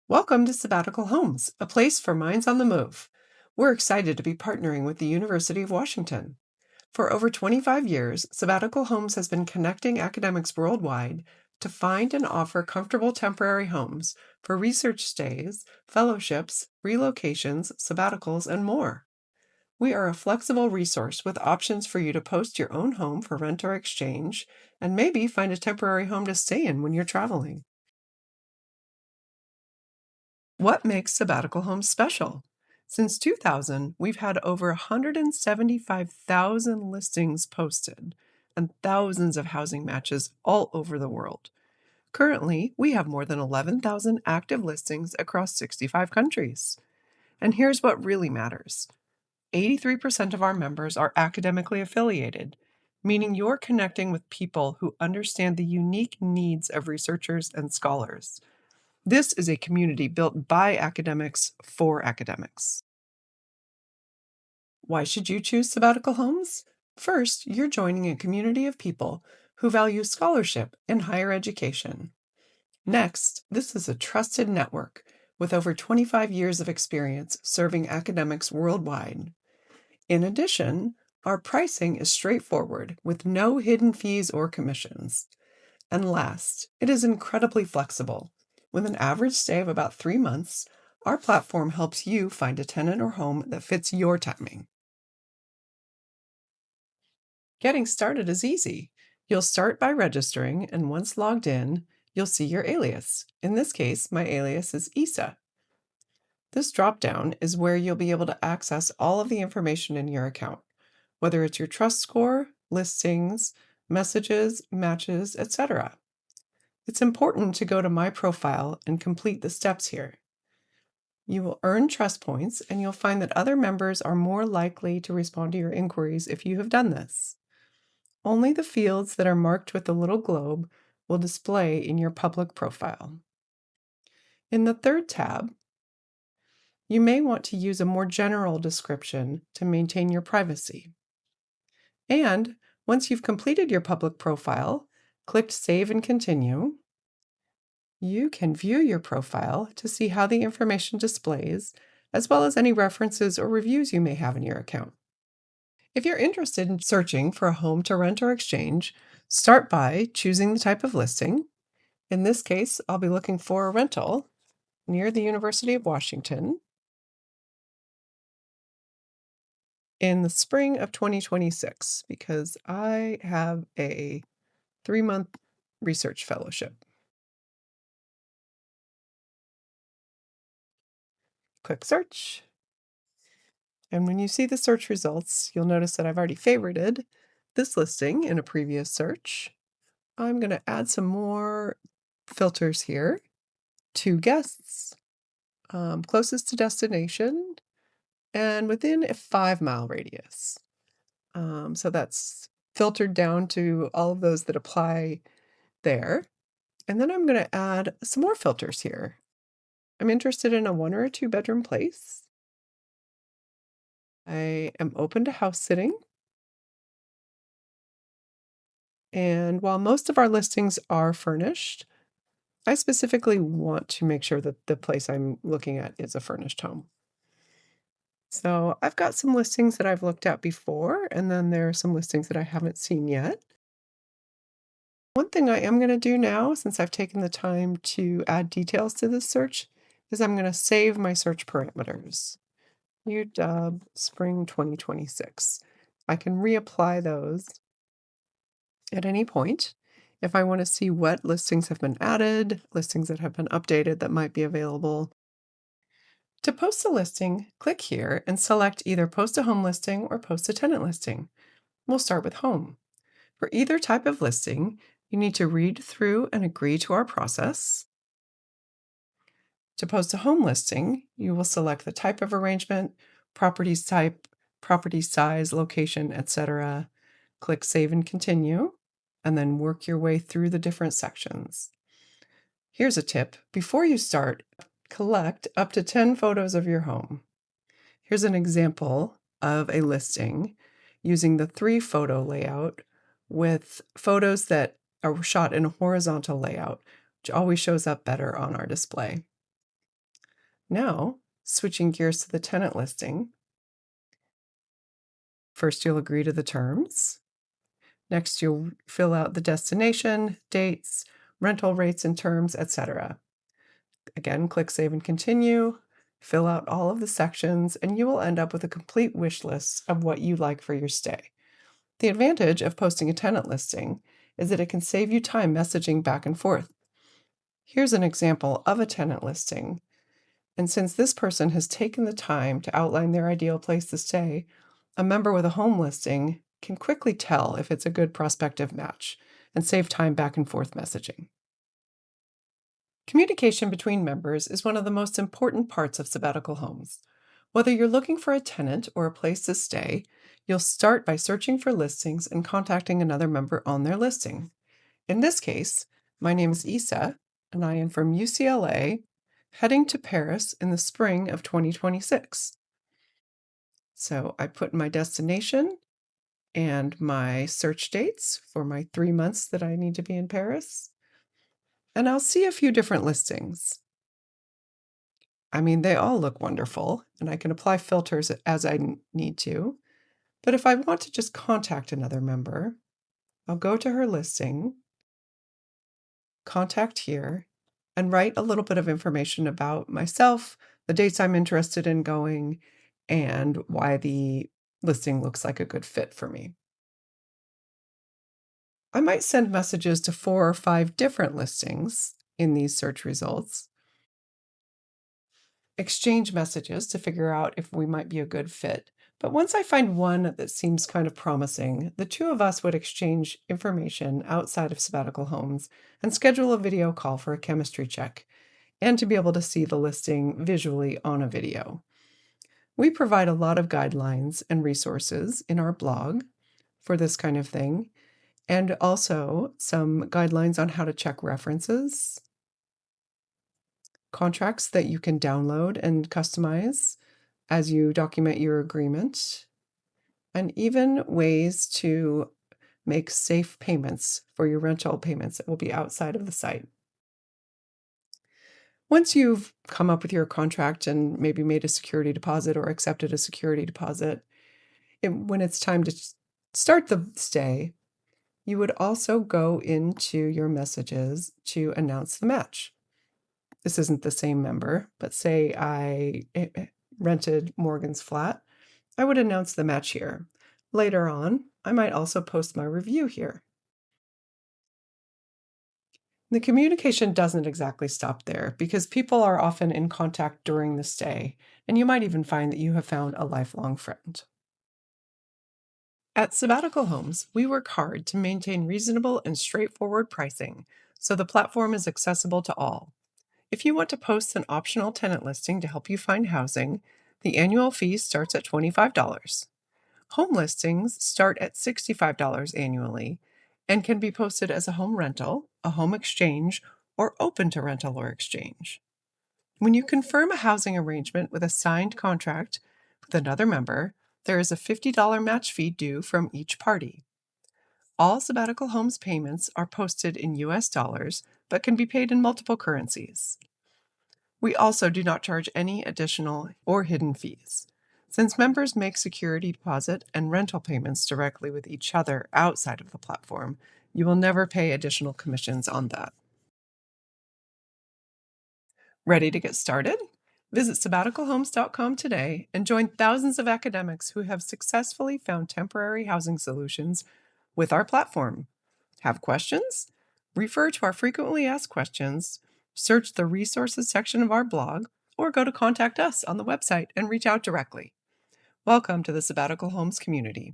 Welcome to Sabbatical Homes, a place for minds on the move. We're excited to be partnering with the University of Washington. For over 25 years, Sabbatical Homes has been connecting academics worldwide to find and offer comfortable temporary homes for research stays, fellowships, relocations, sabbaticals, and more. We are a flexible resource with options for you to post your own home for rent or exchange, and maybe find a temporary home to stay in when you're traveling. What makes Sabbatical Homes special? Since 2000, we've had over 175,000 listings posted and thousands of housing matches all over the world. Currently, we have more than 11,000 active listings across 65 countries. And here's what really matters: 83% of our members are academically affiliated, meaning you're connecting with people who understand the unique needs of researchers and scholars. This is a community built by academics for academics. Why should you choose Sabbatical Homes? First, you're joining a community of people who value scholarship and higher education. Next, this is a trusted network with over 25 years of experience serving academics worldwide. In addition, our pricing is straightforward with no hidden fees or commissions. And last, it is incredibly flexible. With an average stay of about 3 months, our platform helps you find a tenant or home that fits your timing. Getting started is easy. You'll start by registering, and once logged in, you'll see your alias. In this case, my alias is Isa. This dropdown is where you'll be able to access all of the information in your account, whether it's your trust score, listings, messages, matches, etc. It's important to go to My Profile and complete the steps here. You will earn trust points, and you'll find that other members are more likely to respond to your inquiries if you have done this. Only the fields that are marked with the little globe will display in your public profile. In the third tab, you may want to use a more general description to maintain your privacy. And once you've completed your public profile, click Save and Continue. You can view your profile to see how the information displays, as well as any references or reviews you may have in your account. If you're interested in searching for a home to rent or exchange, start by choosing the type of listing. In this case, I'll be looking for a rental near the University of Washington in the spring of 2026 because I have a 3-month research fellowship. Click Search. And when you see the search results, you'll notice that I've already favorited this listing in a previous search. I'm going to add some more filters here. 2 guests, closest to destination, and within a 5-mile radius. So that's filtered down to all of those that apply there. And then I'm going to add some more filters here. I'm interested in a 1 or a 2-bedroom place. I am open to house sitting. And while most of our listings are furnished, I specifically want to make sure that the place I'm looking at is a furnished home. So I've got some listings that I've looked at before, and then there are some listings that I haven't seen yet. One thing I am going to do now, since I've taken the time to add details to this search, is I'm going to save my search parameters. UW Spring 2026. I can reapply those at any point. If I want to see what listings have been added, listings that have been updated that might be available. To post a listing, click here and select either Post a Home Listing or Post a Tenant Listing. We'll start with Home. For either type of listing, you need to read through and agree to our process. To post a home listing, you will select the type of arrangement, properties type, property size, location, etc. Click Save and Continue, and then work your way through the different sections. Here's a tip. Before you start, collect up to 10 photos of your home. Here's an example of a listing using the 3-photo layout with photos that are shot in a horizontal layout, which always shows up better on our display. Now, switching gears to the tenant listing. First, you'll agree to the terms. Next, you'll fill out the destination, dates, rental rates and terms, etc. Again, click Save and Continue, fill out all of the sections, and you will end up with a complete wish list of what you like for your stay. The advantage of posting a tenant listing is that it can save you time messaging back and forth. Here's an example of a tenant listing. And since this person has taken the time to outline their ideal place to stay, a member with a home listing can quickly tell if it's a good prospective match and save time back and forth messaging. Communication between members is one of the most important parts of Sabbatical Homes. Whether you're looking for a tenant or a place to stay, you'll start by searching for listings and contacting another member on their listing. In this case, my name is Isa, and I am from UCLA, heading to Paris in the spring of 2026. So I put my destination and my search dates for my 3 months that I need to be in Paris, and I'll see a few different listings. I mean, they all look wonderful, and I can apply filters as I need to. But if I want to just contact another member, I'll go to her listing, contact here, and write a little bit of information about myself, the dates I'm interested in going, and why the listing looks like a good fit for me. I might send messages to 4 or 5 different listings in these search results, exchange messages to figure out if we might be a good fit. But once I find one that seems kind of promising, the two of us would exchange information outside of Sabbatical Homes and schedule a video call for a chemistry check and to be able to see the listing visually on a video. We provide a lot of guidelines and resources in our blog for this kind of thing, and also some guidelines on how to check references, contracts that you can download and customize as you document your agreement, and even ways to make safe payments for your rental payments that will be outside of the site. Once you've come up with your contract and maybe made a security deposit or accepted a security deposit, when it's time to start the stay, you would also go into your messages to announce the match. This isn't the same member, but say I rented Morgan's flat, I would announce the match here. Later on, I might also post my review here. The communication doesn't exactly stop there because people are often in contact during the stay, and you might even find that you have found a lifelong friend. At Sabbatical Homes, we work hard to maintain reasonable and straightforward pricing so the platform is accessible to all. If you want to post an optional tenant listing to help you find housing, the annual fee starts at $25. Home listings start at $65 annually and can be posted as a home rental, a home exchange, or open to rental or exchange. When you confirm a housing arrangement with a signed contract with another member, there is a $50 match fee due from each party. All Sabbatical Homes payments are posted in US dollars, but can be paid in multiple currencies. We also do not charge any additional or hidden fees. Since members make security deposit and rental payments directly with each other outside of the platform, you will never pay additional commissions on that. Ready to get started? Visit SabbaticalHomes.com today and join thousands of academics who have successfully found temporary housing solutions with our platform. Have questions? Refer to our frequently asked questions, search the resources section of our blog, or go to contact us on the website and reach out directly. Welcome to the Sabbatical Homes community.